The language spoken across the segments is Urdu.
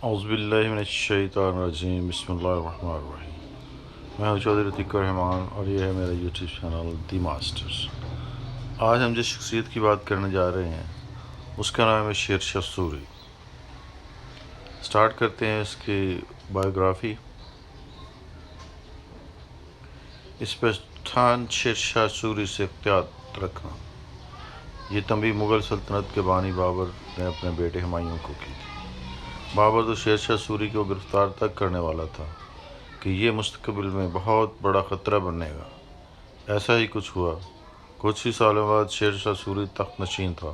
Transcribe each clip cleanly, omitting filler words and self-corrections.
اعوذ باللہ من الشیطان الرجیم، بسم اللہ الرحمن الرحیم۔ میں ہوں چودھری عتیق الرحمان اور یہ ہے میرا یوٹیوب چینل دی ماسٹرز۔ آج ہم جس شخصیت کی بات کرنے جا رہے ہیں اس کا نام ہے شیر شاہ سوری۔ سٹارٹ کرتے ہیں اس کی بایوگرافی۔ اس پہچان شیر شاہ سوری سے احتیاط رکھنا، یہ تنبیہ مغل سلطنت کے بانی بابر نے اپنے بیٹے ہمایوں کو کی تھی۔ بابر تو شیر شاہ سوری کو گرفتار تک کرنے والا تھا کہ یہ مستقبل میں بہت بڑا خطرہ بنے گا۔ ایسا ہی کچھ ہوا۔ کچھ ہی سالوں بعد شیر شاہ سوری تخت نشین تھا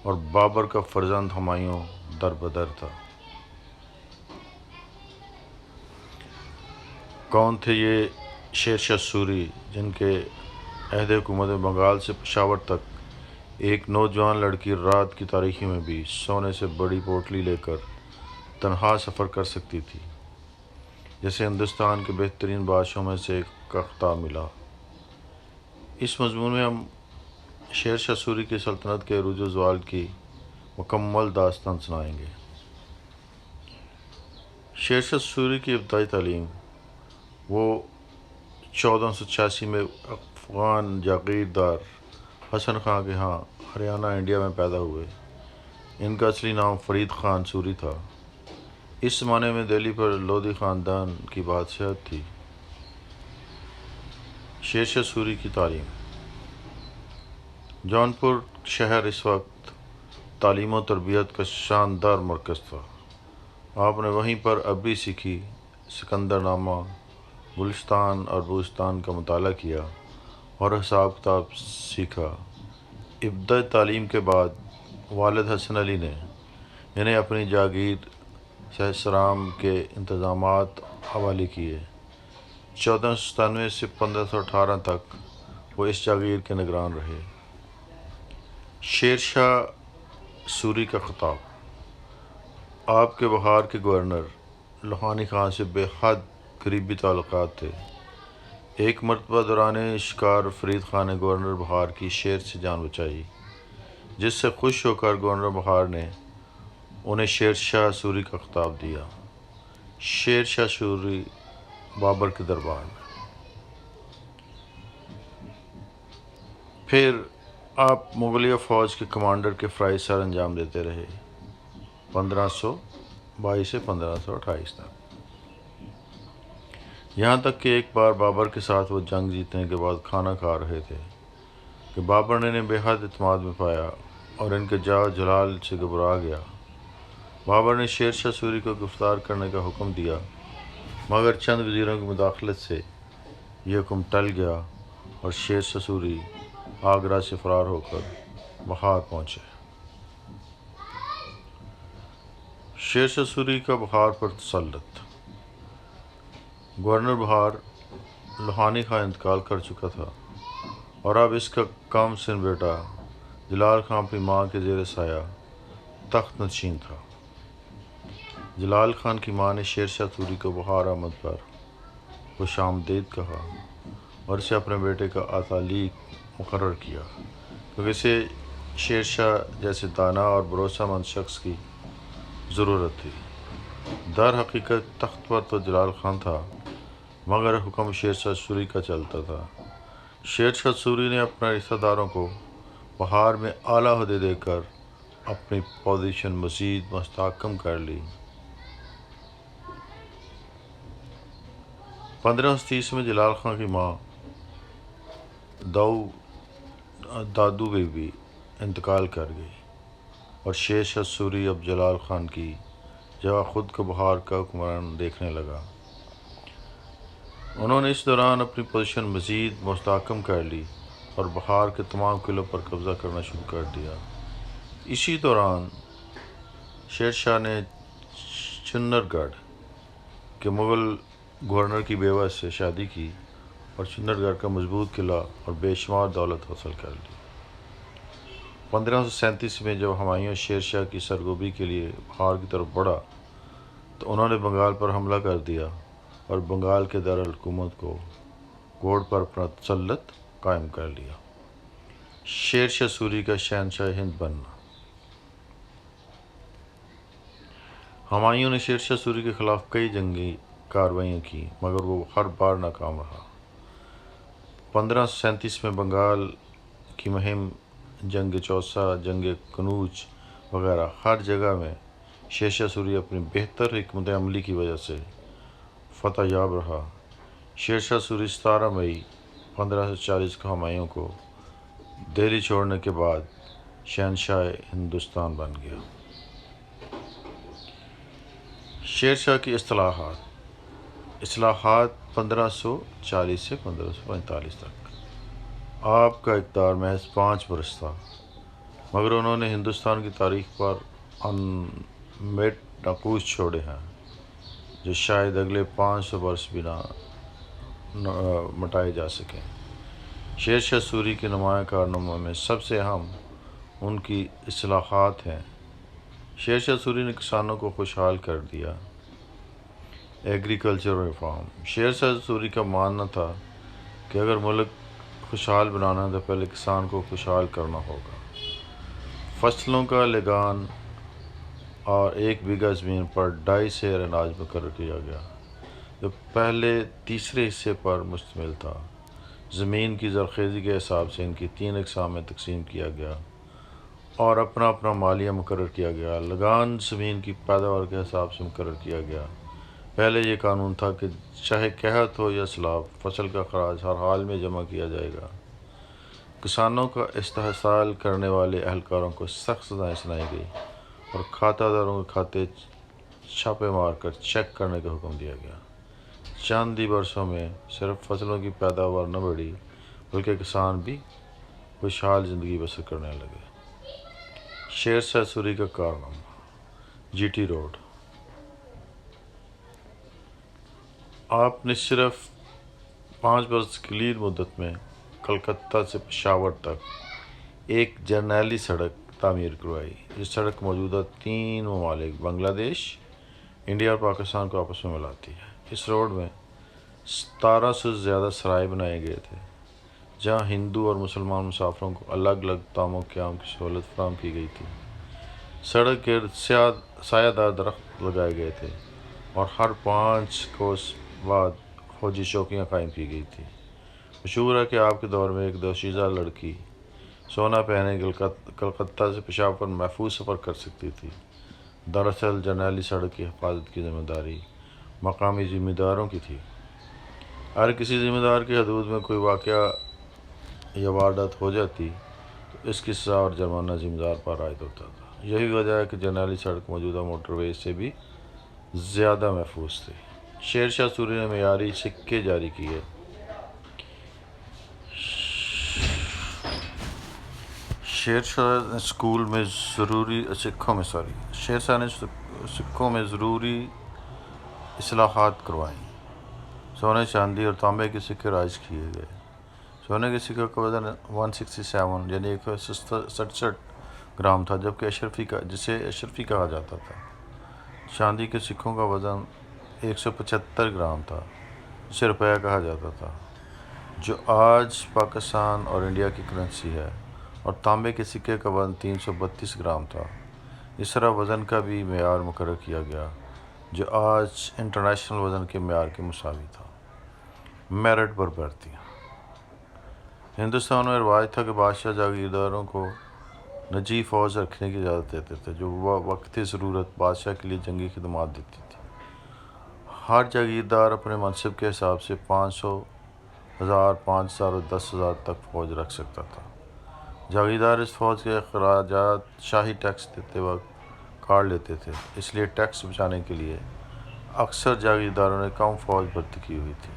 اور بابر کا فرزند ہمایوں در بدر تھا۔ کون تھے یہ شیر شاہ سوری جن کے عہد حکومت میں بنگال سے پشاور تک ایک نوجوان لڑکی رات کی تاریکی میں بھی سونے سے بڑی پوٹلی لے کر تنہا سفر کر سکتی تھی، جیسے ہندوستان کے بہترین بادشاہوں میں سے ایک کا خطاب ملا۔ اس مضمون میں ہم شیر شاہ سوری کی سلطنت کے عروج و زوال کی مکمل داستان سنائیں گے۔ شیر شاہ سوری کی ابتدائی تعلیم وہ 1486 میں افغان جاگیردار حسن خان کے ہاں ہریانہ انڈیا میں پیدا ہوئے۔ ان کا اصلی نام فرید خان سوری تھا۔ اس زمانے میں دہلی پر لودھی خاندان کی بادشاہت تھی۔ شیر شاہ سوری کی تعلیم۔ جونپور شہر اس وقت تعلیم و تربیت کا شاندار مرکز تھا۔ آپ نے وہیں پر عربی سیکھی، سکندر نامہ، گلستان اور بوستان کا مطالعہ کیا اور حساب کتاب سیکھا۔ ابتدائی تعلیم کے بعد والد حسن علی نے انہیں اپنی جاگیر سہسرام کے انتظامات حوالے کیے۔ 1497 سے 1518 تک وہ اس جاگیر کے نگران رہے۔ شیر شاہ سوری کا خطاب۔ آپ کے بہار کے گورنر لوہانی خان سے بے حد قریبی تعلقات تھے۔ ایک مرتبہ دوران شکار فرید خان نے گورنر بہار کی شیر سے جان بچائی، جس سے خوش ہو کر گورنر بہار نے انہیں شیر شاہ سوری کا خطاب دیا۔ شیر شاہ سوری بابر کے دربار میں۔ پھر آپ مغلیہ فوج کے کمانڈر کے فرائض سر انجام دیتے رہے 1522 سے 1528 تک، یہاں تک کہ ایک بار بابر کے ساتھ وہ جنگ جیتنے کے بعد کھانا کھا رہے تھے کہ بابر نے انہیں بے حد اعتماد میں پایا اور ان کے جاه جلال سے گھبرا گیا۔ بابر نے شیر شاہ سوری کو گرفتار کرنے کا حکم دیا، مگر چند وزیروں کی مداخلت سے یہ حکم ٹل گیا اور شیر شاہ سوری آگرہ سے فرار ہو کر بہار پہنچے۔ شیر شاہ سوری کا بہار پر تسلط۔ گورنر بہار لوہانی خان انتقال کر چکا تھا اور اب اس کا کم سن بیٹا جلال خان اپنی ماں کے زیر سایہ تخت نشین تھا۔ جلال خان کی ماں نے شیر شاہ سوری کو بہار آمد پر خوش آمدید کہا اور اسے اپنے بیٹے کا اتالیق مقرر کیا، کیونکہ اسے شیر شاہ جیسے دانا اور بھروسہ مند شخص کی ضرورت تھی۔ در حقیقت تخت پر تو جلال خان تھا، مگر حکم شیر شاہ سوری کا چلتا تھا۔ شیر شاہ سوری نے اپنے رشتہ داروں کو بہار میں اعلیٰ عہدے دے کر اپنی پوزیشن مزید مستحکم کر لی۔ 1530 میں جلال خان کی ماں دادو بی بی انتقال کر گئی اور شیر شاہ سوری اب جلال خان کی جگہ خود کو بہار کا حکمران دیکھنے لگا۔ انہوں نے اس دوران اپنی پوزیشن مزید مستحکم کر لی اور بہار کے تمام قلعوں پر قبضہ کرنا شروع کر دیا۔ اسی دوران شیر شاہ نے چنر گڑھ کے مغل گورنر کی بیوہ سے شادی کی اور چنر گڑھ کا مضبوط قلعہ اور بے شمار دولت حاصل کر لی۔ 1537 میں جب ہمایوں شیر شاہ کی سرگوبی کے لیے بہار کی طرف بڑھا تو انہوں نے بنگال پر حملہ کر دیا اور بنگال کے دارالحکومت کو گوڑ پر اپنا تسلط قائم کر لیا۔ شیر شاہ سوری کا شہنشاہ ہند بننا۔ ہمایوں نے شیر شاہ سوری کے خلاف کئی جنگی کارروائیاں کی مگر وہ ہر بار ناکام رہا۔ 1537 میں بنگال کی مہم، جنگ چوسا، جنگ کنوج وغیرہ، ہر جگہ میں شیر شاہ سوری اپنی بہتر حکمت عملی کی وجہ سے فتح یاب رہا۔ شیر شاہ سوری 17 مئی 1540 کو ہمایوں کو دہلی چھوڑنے کے بعد شہنشاہ ہندوستان بن گیا۔ شیر شاہ کی اصلاحات 1540 سے 1545 تک۔ آپ کا اقتدار محض 5 برس تھا، مگر انہوں نے ہندوستان کی تاریخ پر انمٹ نقوش چھوڑے ہیں جو شاید اگلے 500 برس بھی نہ مٹائے جا سکیں۔ شیر شاہ سوری کے نمایاں کارناموں میں سب سے اہم ان کی اصلاحات ہیں۔ شیر شاہ سوری نے کسانوں کو خوشحال کر دیا۔ Agriculture reform. شیر شاہ سوری کا ماننا تھا کہ اگر ملک خوشحال بنانا ہے تو پہلے کسان کو خوشحال کرنا ہوگا۔ فصلوں کا لگان اور 1 بیگھہ زمین پر 2.5 سیر اناج مقرر کیا گیا جو پہلے تیسرے حصے پر مشتمل تھا۔ زمین کی زرخیزی کے حساب سے ان کی 3 اقسام میں تقسیم کیا گیا اور اپنا اپنا مالیہ مقرر کیا گیا۔ لگان زمین کی پیداوار کے حساب سے مقرر کیا گیا۔ پہلے یہ قانون تھا کہ چاہے قحط ہو یا سیلاب، فصل کا خراج ہر حال میں جمع کیا جائے گا۔ کسانوں کا استحصال کرنے والے اہلکاروں کو سخت سزائیں سنائی گئی اور کھاتہ داروں کے کھاتے چھاپے مار کر چیک کرنے کا حکم دیا گیا۔ چند ہی برسوں میں صرف فصلوں کی پیداوار نہ بڑھی بلکہ کسان بھی خوشحال زندگی بسر کرنے لگے۔ شیر شاہ سوری کا کارنامہ۔ G T road. آپ نے صرف 5 برس کی قلیل مدت میں کلکتہ سے پشاور تک ایک جرنیلی سڑک تعمیر کروائی۔ یہ سڑک موجودہ 3 ممالک بنگلہ دیش، انڈیا اور پاکستان کو آپس میں ملاتی ہے۔ اس روڈ میں 1700 سے زیادہ سرائے بنائے گئے تھے جہاں ہندو اور مسلمان مسافروں کو الگ الگ طعام و قیام کی سہولت فراہم کی گئی تھی۔ سڑک کے گرد سایہ دار درخت لگائے گئے تھے اور ہر 5 کوس بعد فوجی چوکیاں قائم کی گئی تھیں۔ مشہور ہے کہ آپ کے دور میں ایک دوشیزہ لڑکی سونا پہنے کلکتہ سے پشاور پر محفوظ سفر کر سکتی تھی۔ دراصل جرنیلی سڑک کی حفاظت کی ذمہ داری مقامی ذمہ داروں کی تھی۔ اگر کسی ذمہ دار کی حدود میں کوئی واقعہ یا واردات ہو جاتی تو اس کی سزا اور جرمانہ ذمہ دار پر عائد ہوتا تھا۔ یہی وجہ ہے کہ جرنیلی سڑک موجودہ موٹر وے سے بھی زیادہ محفوظ تھی۔ شیر شاہ سوری نے معیاری سکے جاری کیے۔ شیر شاہ نے سکوں میں ضروری اصلاحات کروائیں۔ سونے، چاندی اور تانبے کے سکے رائج کیے گئے۔ سونے کے سکے کا وزن 167 یعنی 167 گرام تھا جسے اشرفی کہا جاتا تھا۔ چاندی کے سکوں کا وزن 175 گرام تھا جسے روپیہ کہا جاتا تھا، جو آج پاکستان اور انڈیا کی کرنسی ہے، اور تانبے کے سکے کا وزن 332 گرام تھا۔ اس طرح وزن کا بھی معیار مقرر کیا گیا جو آج انٹرنیشنل وزن کے معیار کے مساوی تھا۔ میرٹھ پر بھرتیاں۔ ہندوستان میں رواج تھا کہ بادشاہ جاگیرداروں کو نجی فوج رکھنے کی اجازت دیتے تھے جو وقت ضرورت بادشاہ کے لیے جنگی خدمات دیتی تھی۔ ہر جاگیردار اپنے منصب کے حساب سے 500، 1000، 5000 اور 10,000 تک فوج رکھ سکتا تھا۔ جاگیردار اس فوج کے اخراجات شاہی ٹیکس دیتے وقت کاٹ لیتے تھے، اس لیے ٹیکس بچانے کے لیے اکثر جاگیرداروں نے کم فوج بھرتی کی ہوئی تھی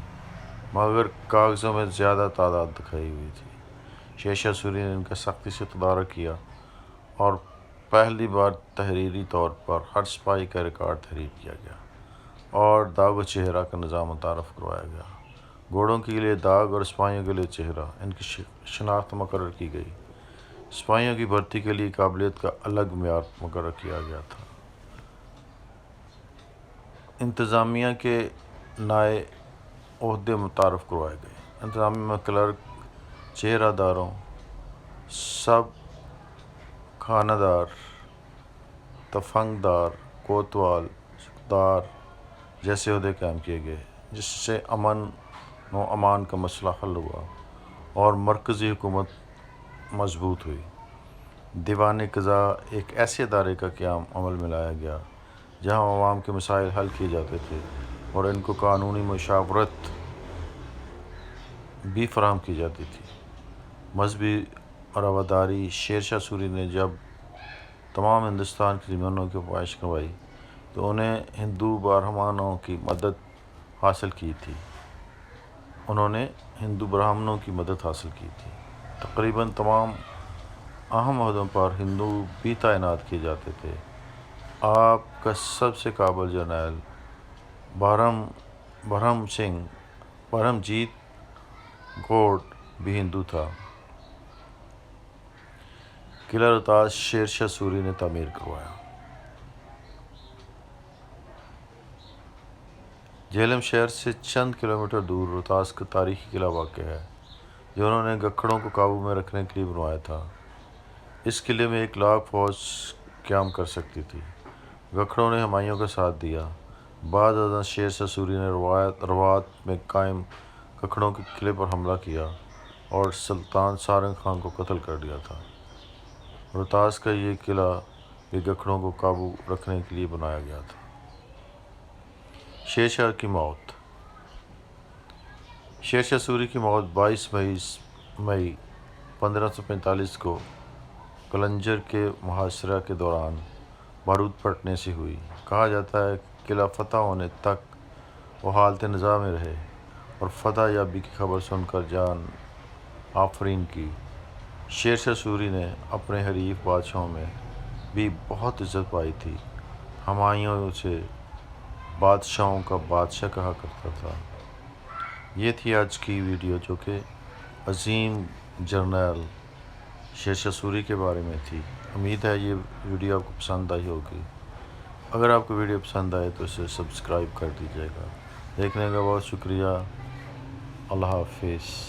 مگر کاغذوں میں زیادہ تعداد دکھائی ہوئی تھی۔ شیر شاہ سوری نے ان کا سختی سے تدارک کیا اور پہلی بار تحریری طور پر ہر سپاہی کا ریکارڈ تحریر کیا گیا اور داغ و چہرہ کا نظام متعارف کروایا گیا۔ گھوڑوں کے لیے داغ اور سپاہیوں کے لیے چہرہ، ان کی شناخت مقرر کی گئی۔ سپاہیوں کی بھرتی کے لیے قابلیت کا الگ معیار مقرر کیا گیا تھا۔ انتظامیہ کے نئے عہدے متعارف کروائے گئے۔ انتظامیہ میں کلرک، چہرہ داروں، سب خانہ دار، تفنگ دار، کوتوال، دار جیسے عہدے قائم کیے گئے، جس سے امن و امان کا مسئلہ حل ہوا اور مرکزی حکومت مضبوط ہوئی۔ دیوان قضا ایک ایسے ادارے کا قیام عمل میں لایا گیا جہاں عوام کے مسائل حل کیے جاتے تھے اور ان کو قانونی مشاورت بھی فراہم کی جاتی تھی۔ مذہبی رواداری: شیر شاہ سوری نے جب تمام ہندوستان کے زمینوں کی فروخت کروائی تو انہیں ہندو برہمنوں کی مدد حاصل کی تھی۔ تقریباً تمام اہم عہدوں پر ہندو بھی تعینات کیے جاتے تھے۔ آپ کا سب سے قابل جرنیل برہمجیت گوڑ بھی ہندو تھا۔ قلعہ روہتاس شیر شاہ سوری نے تعمیر کروایا۔ جہلم شہر سے چند کلومیٹر دور روہتاس کا تاریخی قلعہ واقع ہے جو انہوں نے گکھڑوں کو قابو میں رکھنے کے لیے بنوایا تھا۔ اس قلعے میں 1,00,000 فوج قیام کر سکتی تھی۔ گکھڑوں نے ہمایوں کا ساتھ دیا۔ بعد ازاں شیر شاہ سوری نے روات میں قائم گکھڑوں کے قلعے پر حملہ کیا اور سلطان سارنگ خان کو قتل کر دیا تھا۔ روہتاس کا یہ قلعہ بھی گکھڑوں کو قابو رکھنے کے لیے بنایا گیا تھا۔ شیر شاہ کی موت: شیر شاہ سوری کی موت 22 مئی 1545 کو قلنجر کے محاصرہ کے دوران بارود پھٹنے سے ہوئی۔ کہا جاتا ہے کہ قلعہ فتح ہونے تک وہ حالت نزاع میں رہے اور فتح یابی کی خبر سن کر جان آفرین کی۔ شیر شاہ سوری نے اپنے حریف بادشاہوں میں بھی بہت عزت پائی تھی۔ ہمایوں اسے بادشاہوں کا بادشاہ کہا کرتا تھا۔ یہ تھی آج کی ویڈیو جو کہ عظیم جرنیل شیر شاہ سوری کے بارے میں تھی۔ امید ہے یہ ویڈیو آپ کو پسند آئی ہوگی۔ اگر آپ کو ویڈیو پسند آئے تو اسے سبسکرائب کر دیجیے گا۔ دیکھنے کا بہت شکریہ۔ اللہ حافظ۔